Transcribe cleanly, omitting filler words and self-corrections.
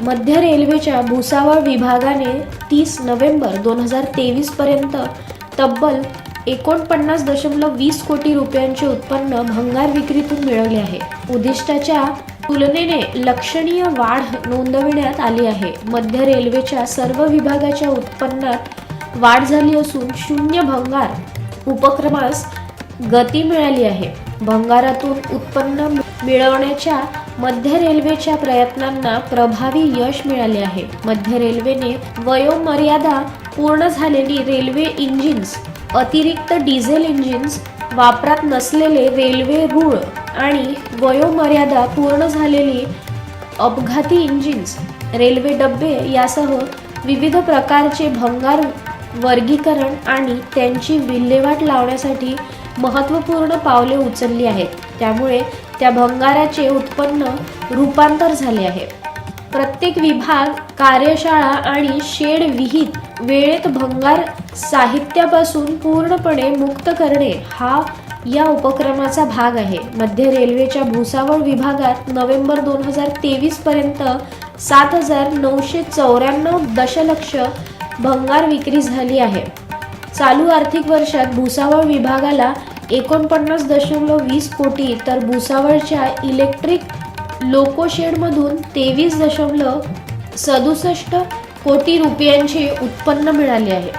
मध्य रेल्वेच्या भुसावळ विभागाने 30 नोव्हेंबर 2023 पर्यंत तब्बल 49.20 कोटी रुपयांचे उत्पन्न भंगार विक्रीतून मिळवले आहे. उद्दिष्टाच्या तुलनेने लक्षणीय वाढ नोंदविण्यात आली आहे. मध्य रेल्वेच्या सर्व विभागाच्या उत्पन्नात वाढ झाली असून शून्य भंगार उपक्रमास गती मिळाली आहे. भंगारातून उत्पन्न मिळवण्याच्या मध्य रेल्वेच्या प्रयत्नांना प्रभावी यश मिळाले आहे. मध्य रेल्वेने वयोमर्यादा पूर्ण झालेली रेल्वे इंजिन्स, अतिरिक्त डिझेल इंजिन्स, वापरात नसलेले रेल्वे रूळ आणि वयोमर्यादा पूर्ण झालेली अपघाती इंजिन्स, रेल्वे डबे यासह विविध प्रकारचे भंगार वर्गीकरण आणि त्यांची विल्हेवाट लावण्यासाठी महत्त्वपूर्ण पावले उचलली आहेत. त्यामुळे त्या भंगाराचे उत्पन्न रूपांतर झाले आहे. प्रत्येक विभाग, कार्यशाळा आणि शेड विहित वेळेत भंगार साहित्यापासून पूर्णपणे मुक्त करणे हा या उपक्रमाचा भाग आहे. मध्य रेल्वेच्या भुसावळ विभागात नोव्हेंबर 2023 पर्यंत 7,994 दशलक्ष भंगार विक्री झाली आहे. चालू आर्थिक वर्षात भुसावळ विभागाला 49.20 कोटी तर भुसावळच्या इलेक्ट्रिक लोकोशेडमधून 23.67 कोटी रुपयांचे उत्पन्न मिळाले आहे.